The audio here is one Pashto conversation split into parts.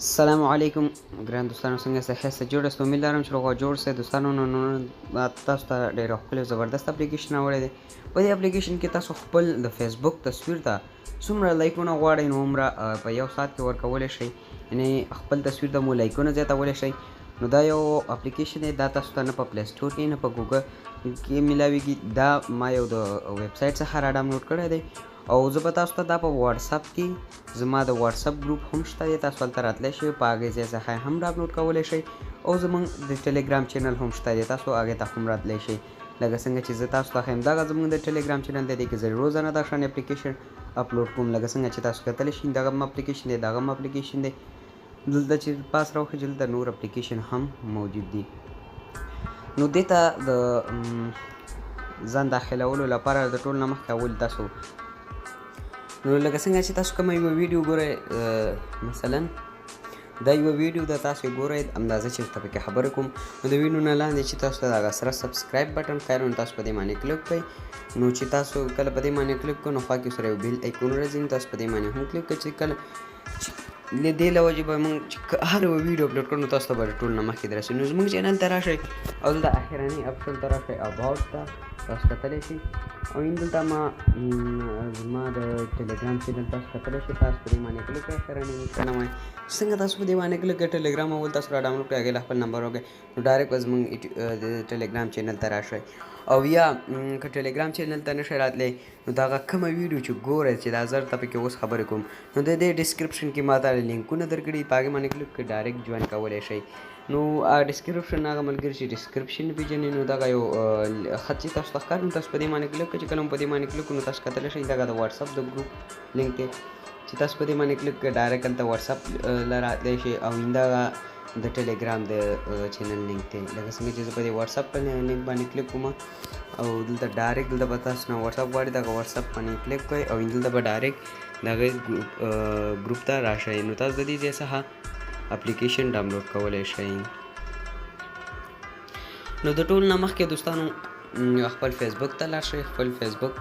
السلام علیکم ګران دوستانو، څنګه څه جوړ است؟ امید لرم چې روغ جوړ سئ دوستانو. نن تاسو ته ډېر ښکلی زبردست اپلیکیشن راوړی دی. په دې اپلیکیشن کې تاسو خپل د فیسبوک تصویر ته څومره لایکونه غواړئ نو هومره په یو ساعت کې ورکولی شئ. یعنې خپل تصویر ته مو لایکونه زیاتولی شئ. نو دا یو اپلیکیشن دی، دا تاسو ته نه په پلی سټور کې نه په ګوګل کې میلاویږي. دا ما یو د ویب سایټ څخه را ډاونلوډ کړی دی او زه به تاسو ته دا په واتساپ کې زما د واتساپ ګروپ هم شته دی، تاسو هلته راتلی شئ، په هغې ځای څخه هم ډاونلوډ کولی شئ. او زموږ د ټلیګرام چینل هم شته دی، تاسو هغې ته هم راتلی شئ. لکه څنګه چې زه تاسو ته ښیم، دغه زموږ د ټلیګرام چینل دی، دې کې زه روزانه دا شان اپلیکیشن اپلوډ کوم. لکه څنګه چې تاسو کتلی شئ، دغه هم اپلیکیشن دی، دغه هم اپلیکیشن دی. دلته چې پاس راوخیږي دلته نور اپلیکیشن هم موجود دي. نو دې ته د ځان داخلولو لپاره د ټول نه مخکې اول تاسو نو لکه څنګه چې تاسو کومه یوه ویډیو ګورئ، مثلا دا یوه ویډیو ده، تاسو یې ګورئ اندازه چې ورته پکې خبرې کوم. نو د ویډیو نه لاندې چې تاسو ته د هغه سره سبسکرایب بټن ښکاري نو تاسو په دې باندې کلیک کړئ. نو چې تاسو کله په دې باندې کلیک کړئ نو خوا کې سره یو بیل ایکون راځي، نو تاسو په دې باندې هم کلیک کړئ چې کله له دې له وجې به موږ چې هر یوه ویډیو اپلوډ کړو نو تاسو ته به ټول نه مخکې دررسي. نو زموږ چینل ته راشئ او دلته اخرني اپشن ته راشئ، اباوټ ته تاسو کتلی شئ. او دلته ما زما د ټلیګرام چینل تاسو کتلی شئ، تاسو په دې باندې کلیک کړئ. اخرني نښانه وایي څنګه تاسو په دې باندې کلیک کړئ، ټلیګرام اول تاسو را ډاونلوډ کړئ، هغې له خپل نمبر وکړئ نو ډایرکټ به زموږ د ټلیګرام چینل ته راشئ. او یا که ټلیګرام چینل ته نشئ راتلی نو د هغه کومه ویډیو چې ګورئ چې دا زه درته پکې اوس خبرې کوم نو د دې ډسکرپشن کې ما ته لینکونه درکړي، په هغې باندې کلیک کړئ، ډایرکټ جوین کولی شئ. نو ډسکرپشن هغه ملګري چې ډسکرپشن نه پېژني نو دغه یو خط چې تاسو ته ښکاري نو تاسو په دې باندې کلیک کړئ. چې کله مو په دې باندې کلیک کړو نو تاسو کتلی شئ دغه د واتساپ د ګروپ لینک دی، چې تاسو په دې باندې کلیک کړئ ډایرکټ هلته واتساپ له راتلی شئ. او همدغه د ټلیګرام د چینل لینک دی، لکه څنګه چې زه په دې واتساپ په لینک باندې کلیک کوم او دلته ډایرکټ دلته به تاسو نه واتساپ غواړي، دغه واتساپ باندې کلیک کړئ او دلته به ډایرکټ د هغې ګروپ ته راشئ. نو تاسو د دې ځای څخه اپلیکیشن ډاونلوډ کولی شئ. نو د ټول نه مخکې دوستانو خپل فیسبوک ته لاړ شئ. خپل فیسبوک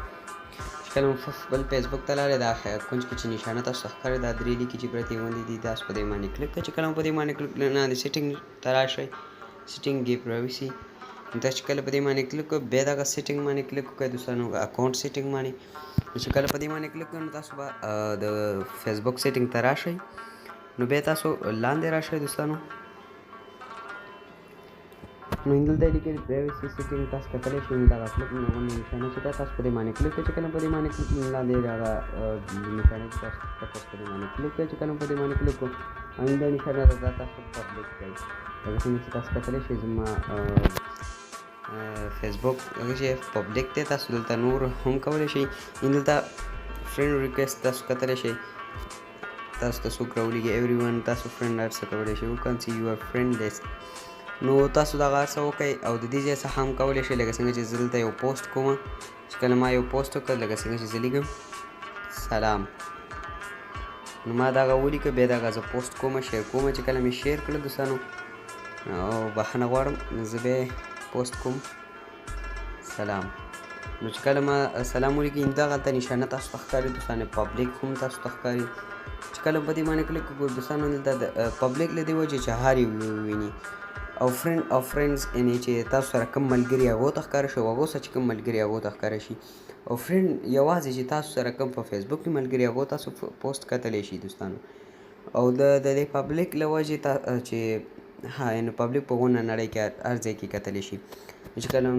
چې کله مو خپل فیسبوک ته لاړئ، دا کونج کې چې نشانه تاسو ته ښکاري، دا درې لیکې چې پرتې غوندې دي، تاسو په دې باندې کلیک کړئ. چې کله مو په دې باندې کلیک کړئ لاندې سیټینګ ته راشئ، سیټینګ کې پرایوسي تاسو چې کله په دې باندې کلیک کړئ بیا دغه سیټینګ باندې کلیک وکړئ دوستانو، اکاونټ سیټینګ باندې. چې کله په دې باندې کلیک کړئ نو تاسو به د فیسبوک سیټینګ ته راشئ. نو بیا تاسو لاندې راشئ دوستانو. نو دلته لیکلي پرایوسي سیټینګ تاسو کتلی شئ، نو دغه کلیک غوندې نشانه چې ده تاسو په دې باندې کلیک کړئ. چې کله په دې باندې کلیک کړئ لاندې دغه نشانه چې تاسو په دې باندې کلیک کړئ. چې کله په دې باندې کلیک کړو همدا نشانه ده، دا تاسو پبلیک کړئ. لکه څنګه چې تاسو کتلی شئ زما فیسبوک هغه چې پبلیک دی، تاسو دلته نور هم کولی شئ. دلته فرینډ ریکویسټ تاسو کتلی شئ، تاسو ته څوک راولېږي ایوری ون، تاسو فرینډ هر څه کولی شئ. یو کان سی یور فرینډ لیست، نو تاسو دغه هر څه وکئ او د دې ځای څخه هم کولی شئ. لکه څنګه چې زه دلته یو پوسټ کوم، چې کله ما یو پوسټ وکړ لکه څنګه چې زه لیکم سلام، نو ما دغه ولیکه، بیا دغه زه پوسټ کوم، شیر کوم. چې کله مې شیر کړه دوستانو او بخښنه غواړم، زه بیا پوسټ کوم سلام. نو چې کله ما سلام ولیکي دغلته نشانه تاسو ته ښکاري دوستانو، پبلیک هم تاسو ته ښکاري. چې کله په دې باندې کلیک وکړو دوستانو دلته د پبلیک له دې وجې چې هر یو وویني، او فرینډ او فرینډز یعنې چې تاسو سره کوم ملګري هغو ته ښکاره شي، او هغو سره چې کوم ملګري هغو ته ښکاره شي. او فرینډ یوازې چې تاسو سره کوم په فیسبوک کې ملګري هغو تاسو پوسټ کتلی شي دوستانو. او د دې پبلیک له وجې چې یعنې پبلیک په غونه نړۍ کې هر ځای کې کتلی شي. چې کله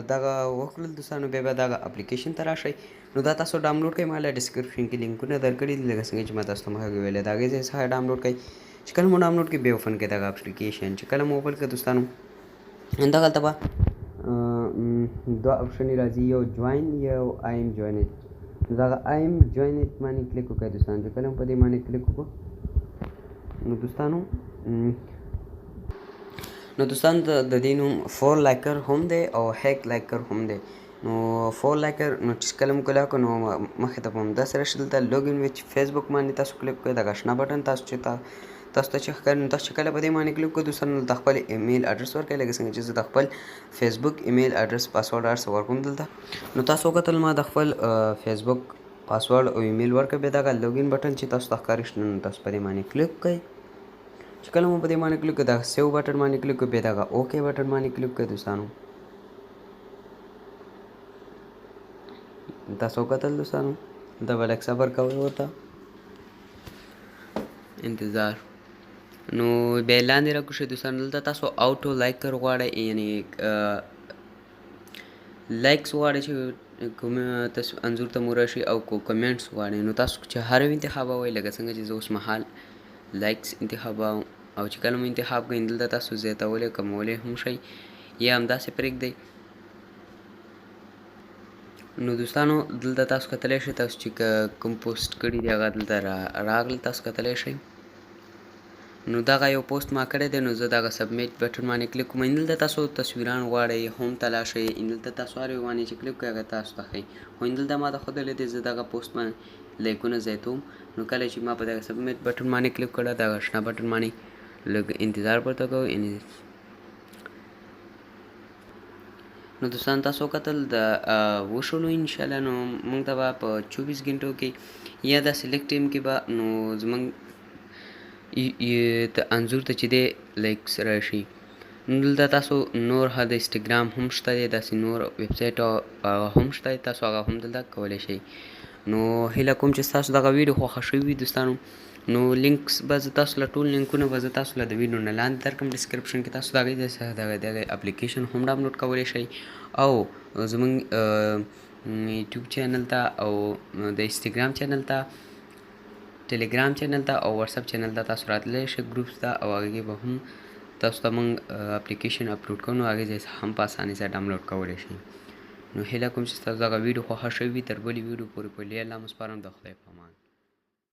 دغه وکړل دوستانو بیا به دغه اپلیکیشن ته راشئ. نو دا تاسو ډاونلوډ کړئ، ما له ډسکرپشن کې لینکونه درکړي دي، لکه څنګه چې ما تاسو ته مخکې ویلې، د هغې ځای څخه ډاونلوډ کړئ. چې کله مو ډاونلوډ کړئ بیا اوپن کړئ دغه اپلیکیشن. چې کله مو اوپن کړئ دوستانو دغلته به دوه اپشنې راځي، یو جوین یو آی ایم جوینډ. دغه آی ایم جوینډ باندې کلیک وکړئ دوستانو. چې کله مو په دې باندې کلیک وکړو نو دوستانو د دې نوم فور لایکر هم دی او هیک لایکر هم دی. نو فور لایکر نو چې کله مو کلیک کړو نو مخې ته به همداسې راشي، دلته لوګین وچ فیسبوک باندې تاسو کلیک کړئ، دغه شنه بټن تاسو چې تاسو ته چې ښکاري نو تاسو چې کله په دې باندې کلیک کړو دوستانو دلته خپل ایمیل اډرس ورکړئ. لکه څنګه چې زه د خپل فیسبوک ایمیل اډرس پاسورډ هر څه ورکوم دلته. نو تاسو وکتل ما د خپل فیسبوک پاسورډ او ایمیل ورکړئ، بیا دغه لوګین بټن چې تاسو ته ښکاري نو تاسو په دې باندې کلیک کړئ. چې کله مو په دې باندې کلیک کړو دغه سیو بټن باندې کلیک کړو بیا دغه اوکې بټن باندې کلیک کړئ دوستانو. تاسو وکتل دوستانو دا به لږ صبر کوئ ورته انتظار. نو بیا لاندې راکوشئ دوستانو دلته تاسو اوټو لایکر غواړئ یعنې لایکس غواړئ چې کوم تاسو انځور ته مو راشي او کو کمنټس غواړئ نو تاسو چې هر یو انتخابوئ لکه څنګه چې زه اوس مهال لایکس انتخابوم او چې کله مو انتخاب کړئ دلته تاسو زیاتولی کمولی هم شئ یا همداسې پرېږدئ. نو دوستانو دلته تاسو کتلی شئ تاسو چې کوم پوسټ کړي دي هغه دلته راغلل تاسو کتلی شئ. نو دغه یو پوسټ ما کړی دی نو زه دغه سبمیټ بټن باندې کلیک کوم. دلته تاسو تصویران غواړئ هم ته لاړ شئ دلته تاسو هر یو باندې چې کلیک کوئ هغه تاسو ته ښایي خو دلته ما ته ښودلی دی زه دغه پوسټ باندې لایکونه زیاتوم. نو کله چې ما په دغه سبمیټ بټن باندې کلیک کړه دغه شنه بټن باندې لږ انتظار ورته کوئ. نو دوستان تاسو کتل د وشولو انشاءالله نو موږ ته به په 24 غنټو کې یا د سلیکټ ټیم کې به نو زموږ د انځور ته چې دی لایکس راشي. نو دلته تاسو نور د انسټاګرام هم شته دی داسې نور ویبسایټ هم شته دی تاسو هغه هم دلته کولی شئ. نو هیله کوم چې ستاسو دغه ویډیو خوښه شوې وي دوستانو نو لینکس به زه تاسو له ټول لینکونه به زه تاسو له د ویډیو نه لاندې درکړم ډسکرپشن کې تاسو د هغې ځای څخه دغه اپلیکیشن هم ډاونلوډ کولی شئ او زموږ یوټیوب چینل ته او د انسټاګرام چینل ته ټلیګرام چینل ته او واتساپ چینل ته تاسو راتلی شئ ګروپس ته او هغې به هم تاسو ته موږ اپلیکیشن اپلوډ کوو نو هغې ځای څخه هم په اسانۍ سره ډاونلوډ کولی شئ. نو هیله کوم چې ستاسو دغه ویډیو خوښه شوې وي تر بلې ویډیو پورې په لیه الله مو سپارم د خدای په امان.